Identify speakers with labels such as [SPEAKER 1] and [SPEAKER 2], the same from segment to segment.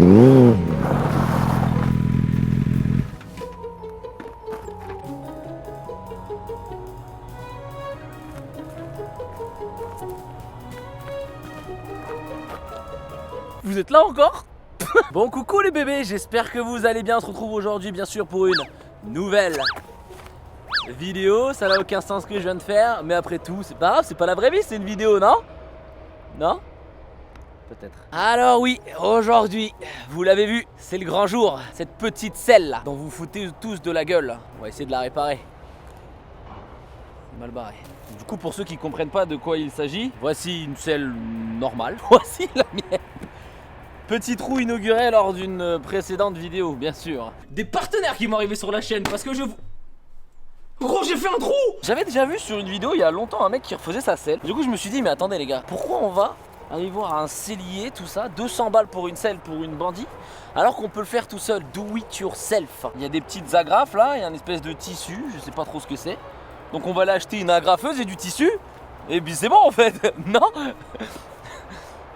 [SPEAKER 1] Vous êtes là encore? Bon coucou les bébés, j'espère que vous allez bien. On se retrouve aujourd'hui bien sûr pour une nouvelle vidéo. Ça n'a aucun sens ce que je viens de faire, mais après tout c'est pas grave, c'est pas la vraie vie, c'est une vidéo, non? Non? Peut-être. Alors oui, aujourd'hui, vous l'avez vu, c'est le grand jour. Cette petite selle là, dont vous foutez tous de la gueule. On va essayer de la réparer. C'est mal barré. Du coup, pour ceux qui comprennent pas de quoi il s'agit, voici une selle normale. Voici la mienne. Petit trou inauguré lors d'une précédente vidéo, bien sûr. Des partenaires qui m'ont arrivé sur la chaîne parce que je... Gros, j'ai fait un trou! J'avais déjà vu sur une vidéo il y a longtemps un mec qui refaisait sa selle. Du coup, je me suis dit, mais attendez les gars, pourquoi on va aller voir un sellier, tout ça, 200 balles pour une selle pour une bandit, alors qu'on peut le faire tout seul, do it yourself. Il y a des petites agrafes là, il y a une espèce de tissu, je sais pas trop ce que c'est. Donc on va aller acheter une agrafeuse et du tissu, et puis c'est bon en fait, non?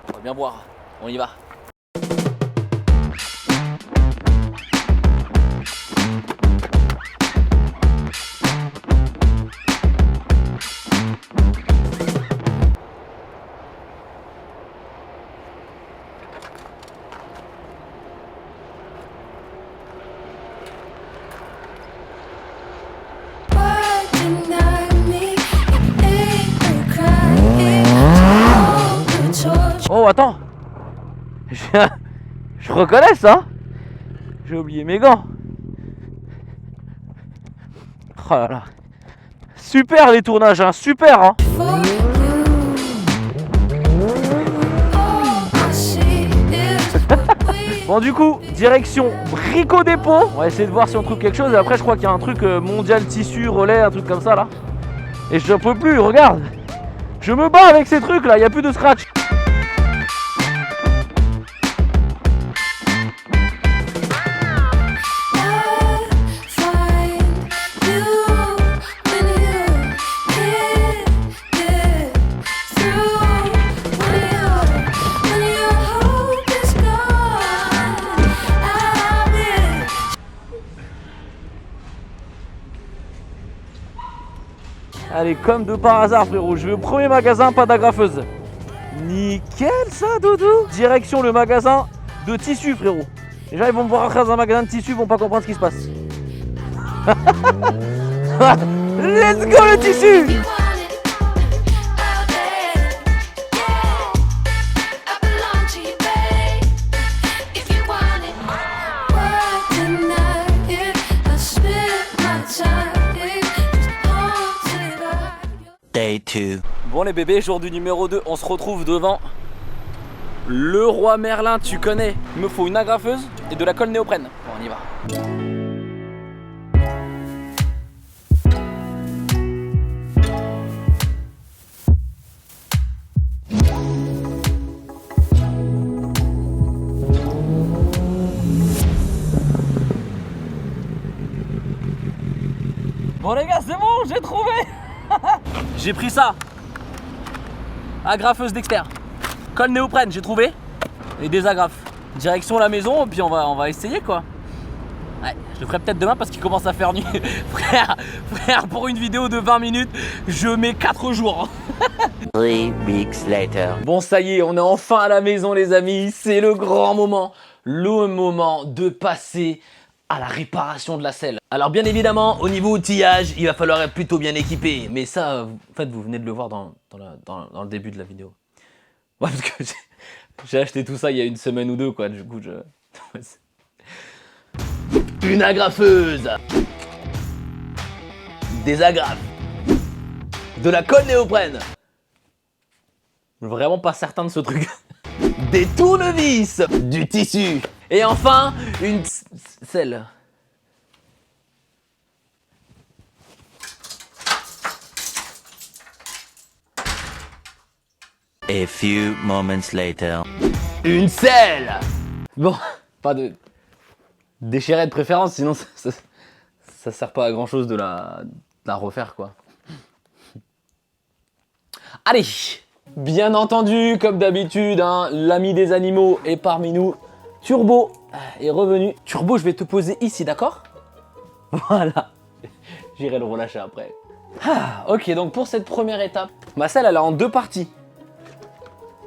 [SPEAKER 1] On va bien boire, on y va. Oh attends, je reconnais ça. J'ai oublié mes gants. Oh là là. Super les tournages, hein, super hein. Bon du coup, direction Brico Dépôt. On va essayer de voir si on trouve quelque chose. Et après je crois qu'il y a un truc mondial tissu, relais, un truc comme ça là. Et je peux plus, regarde. Je me bats avec ces trucs là, il n'y a plus de scratch. Allez, comme de par hasard frérot, je vais au premier magasin, pas d'agrafeuse. Nickel ça doudou. Direction le magasin de tissu frérot. Les gens ils vont me voir rentrer dans un magasin de tissu, ils vont pas comprendre ce qui se passe. Let's go le tissu.
[SPEAKER 2] Day 2.
[SPEAKER 1] Bon les bébés, jour du numéro 2, on se retrouve devant le roi Merlin, tu connais. Il me faut une agrafeuse et de la colle néoprène. Bon, on y va. Bon les gars, c'est bon, j'ai trouvé. J'ai pris ça. Agrafeuse d'expert. Colle néoprène, j'ai trouvé. Et des agrafes. Direction la maison, puis on va essayer quoi. Ouais, je le ferai peut-être demain parce qu'il commence à faire nuit. frère, pour une vidéo de 20 minutes, je mets 4 jours.
[SPEAKER 2] 3 weeks later.
[SPEAKER 1] Bon, ça y est, on est enfin à la maison les amis. C'est le grand moment. Le moment de passer à la réparation de la selle. Alors bien évidemment, au niveau outillage, il va falloir être plutôt bien équipé. Mais ça, en fait, vous venez de le voir dans le début de la vidéo. Ouais, parce que j'ai acheté tout ça il y a une semaine ou deux, quoi. Du coup, une agrafeuse. Des agrafes. De la colle néoprène. Vraiment pas certain de ce truc. Des tournevis. Du tissu. Et enfin, une selle.
[SPEAKER 2] A few moments later.
[SPEAKER 1] Une selle. Bon, pas de déchirée de préférence, sinon ça sert pas à grand chose de la refaire quoi. Allez, bien entendu, comme d'habitude, hein, l'ami des animaux est parmi nous. Turbo est revenu. Turbo, je vais te poser ici, d'accord? Voilà. J'irai le relâcher après. Ah, ok, donc pour cette première étape, ma selle, elle est en deux parties.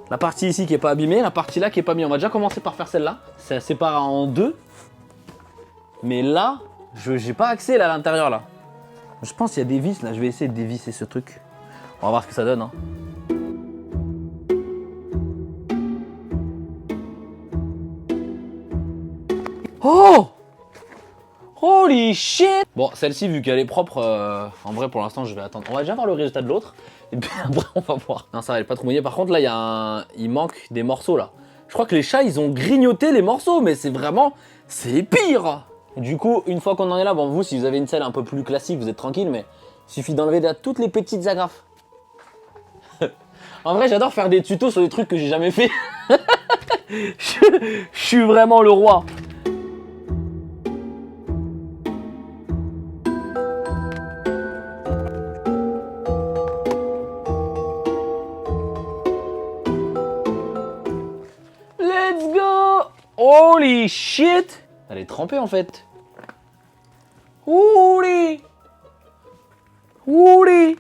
[SPEAKER 1] La partie ici qui est pas abîmée, la partie là qui est pas mise. On va déjà commencer par faire celle-là. Ça sépare en deux. Mais là, j'ai pas accès là, à l'intérieur là. Je pense qu'il y a des vis là. Je vais essayer de dévisser ce truc. On va voir ce que ça donne. Hein. Oh! Holy shit! Bon, celle-ci, vu qu'elle est propre, en vrai, pour l'instant, je vais attendre. On va déjà voir le résultat de l'autre. Et puis après, on va voir. Non, ça va, elle est pas trop mouillée. Par contre, là, il manque des morceaux, là. Je crois que les chats, ils ont grignoté les morceaux, mais c'est vraiment... C'est pire! Du coup, une fois qu'on en est là, bon, vous, si vous avez une selle un peu plus classique, vous êtes tranquille, mais il suffit d'enlever toutes les petites agrafes. En vrai, j'adore faire des tutos sur des trucs que j'ai jamais fait. Je suis vraiment le roi. Let's go! Holy shit! Elle est trempée en fait. Holy! Holy!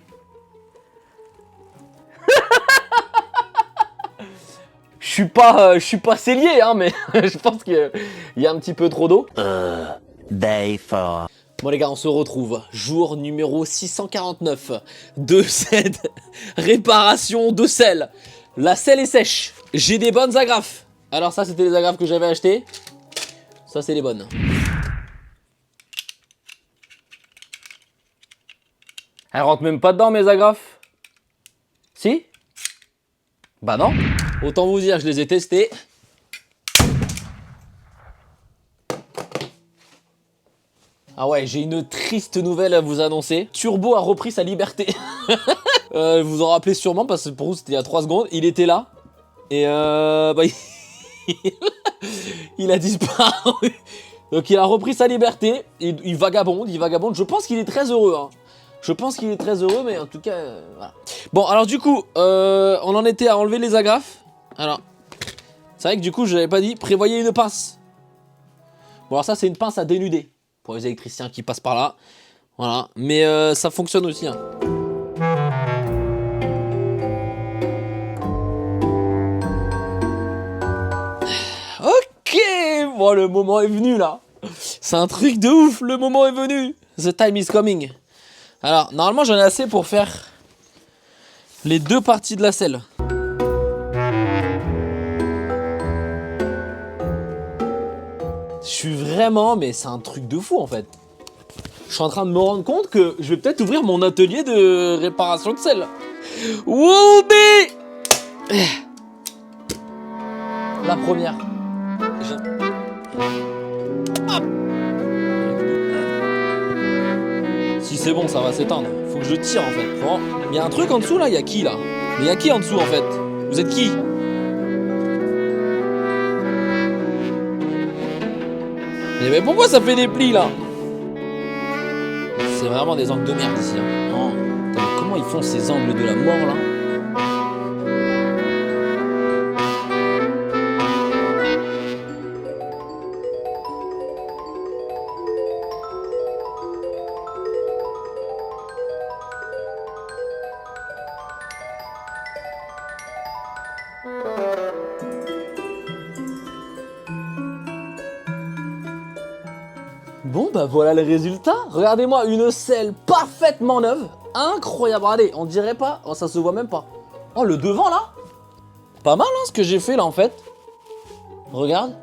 [SPEAKER 1] Je suis pas cellier, hein, mais je pense qu'il y a un petit peu trop d'eau.
[SPEAKER 2] Day 4.
[SPEAKER 1] Bon les gars, on se retrouve. Jour numéro 649 de cette réparation de selle. La selle est sèche. J'ai des bonnes agrafes. Alors ça, c'était les agrafes que j'avais achetées. Ça, c'est les bonnes. Elles rentrent même pas dedans, mes agrafes. Si? Bah non. Autant vous dire, je les ai testées. Ah ouais, j'ai une triste nouvelle à vous annoncer. Turbo a repris sa liberté. Vous vous en rappelez sûrement parce que pour vous c'était il y a 3 secondes. Il était là. Et bah, il a disparu. Donc il a repris sa liberté. Il vagabonde, Je pense qu'il est très heureux. Hein. Je pense qu'il est très heureux, mais en tout cas, voilà. Bon, alors du coup, on en était à enlever les agrafes. Alors, c'est vrai que du coup, je n'avais pas dit, prévoyez une pince. Bon, alors ça, c'est une pince à dénuder. Pour les électriciens qui passent par là. Voilà, mais ça fonctionne aussi. Hein. Ok, bon, le moment est venu là. C'est un truc de ouf, le moment est venu. The time is coming. Alors, normalement, j'en ai assez pour faire les deux parties de la selle. Je suis vraiment, mais c'est un truc de fou en fait. Je suis en train de me rendre compte que je vais peut-être ouvrir mon atelier de réparation de selle. Woubi! La première. Hop. Si c'est bon, ça va s'éteindre. Faut que je tire en fait. Bon. Il y a un truc en dessous là, il y a qui là? Mais il y a qui en dessous en fait? Vous êtes qui? Mais pourquoi ça fait des plis là? C'est vraiment des angles de merde ici. Hein. Oh. Putain, mais comment ils font ces angles de la mort là? Bon bah voilà le résultat. Regardez-moi, une selle parfaitement neuve. Incroyable, regardez, on dirait pas, oh, ça se voit même pas. Oh le devant là. Pas mal hein ce que j'ai fait là en fait. Regarde.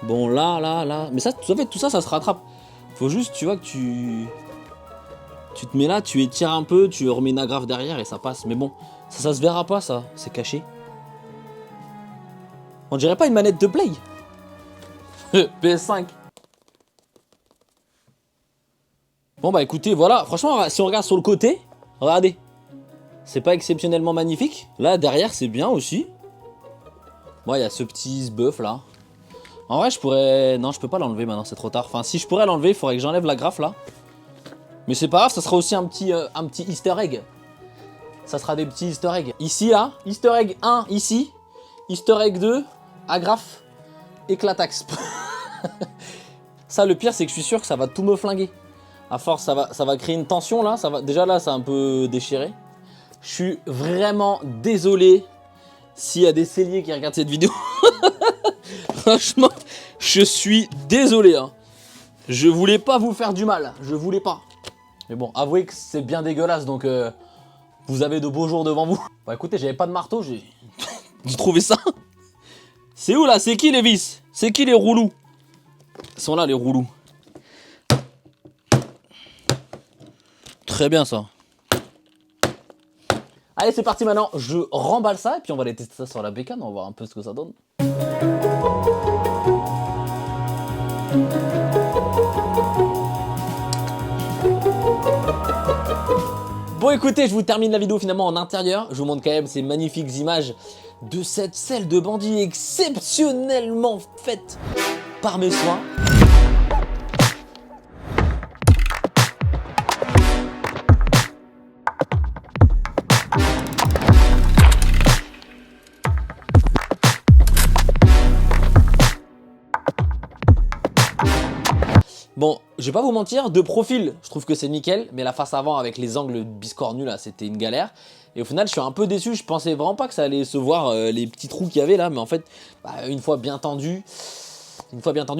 [SPEAKER 1] Bon là. Mais ça, en fait tout ça, ça se rattrape. Faut juste, tu vois que tu te mets là, tu étires un peu, tu remets une agrafe derrière et ça passe. Mais bon, ça se verra pas ça, c'est caché. On dirait pas une manette de Play. PS5. Bon bah écoutez, voilà, franchement, si on regarde sur le côté, regardez. C'est pas exceptionnellement magnifique. Là, derrière, c'est bien aussi. Bon, il y a ce petit sbuff là. En vrai, je pourrais... Non, je peux pas l'enlever maintenant, c'est trop tard. Enfin, si je pourrais l'enlever, il faudrait que j'enlève la grafe là. Mais c'est pas grave, ça sera aussi un petit easter egg. Ça sera des petits easter eggs. Ici, là, easter egg 1, ici. Easter egg 2, agrafe, éclataxe. Ça, le pire, c'est que je suis sûr que ça va tout me flinguer. À force, ça va créer une tension là. Déjà là, c'est un peu déchiré. Je suis vraiment désolé s'il y a des celliers qui regardent cette vidéo. Franchement, je suis désolé. Hein. Je voulais pas vous faire du mal. Je voulais pas. Mais bon, avouez que c'est bien dégueulasse. Donc, vous avez de beaux jours devant vous. Bon, écoutez, j'avais pas de marteau. J'ai trouvé ça. C'est où là? C'est qui les vis? C'est qui les roulous? Ils sont là les roulous. Très bien ça. Allez c'est parti maintenant, je remballe ça et puis on va aller tester ça sur la bécane, on va voir un peu ce que ça donne. Bon écoutez, je vous termine la vidéo finalement en intérieur. Je vous montre quand même ces magnifiques images de cette selle de bandit exceptionnellement faite par mes soins. Bon, je vais pas vous mentir, de profil, je trouve que c'est nickel, mais la face avant avec les angles biscornus là, c'était une galère. Et au final, je suis un peu déçu, je pensais vraiment pas que ça allait se voir les petits trous qu'il y avait là, mais en fait, une fois bien tendu,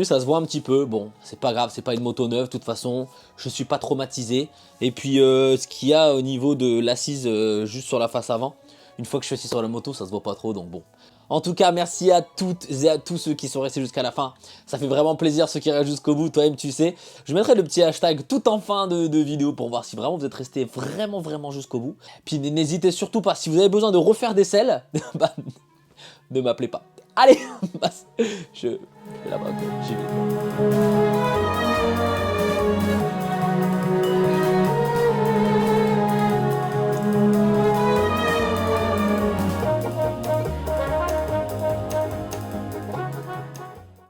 [SPEAKER 1] ça se voit un petit peu. Bon, c'est pas grave, c'est pas une moto neuve, de toute façon, je suis pas traumatisé. Et puis, ce qu'il y a au niveau de l'assise juste sur la face avant, une fois que je suis assis sur la moto, ça se voit pas trop, donc bon. En tout cas, merci à toutes et à tous ceux qui sont restés jusqu'à la fin. Ça fait vraiment plaisir ceux qui restent jusqu'au bout, toi-même tu sais. Je mettrai le petit hashtag tout en fin de vidéo pour voir si vraiment vous êtes restés vraiment jusqu'au bout. Puis n'hésitez surtout pas, si vous avez besoin de refaire des selles, bah, ne m'appelez pas. Allez, je vais là-bas, j'y vais.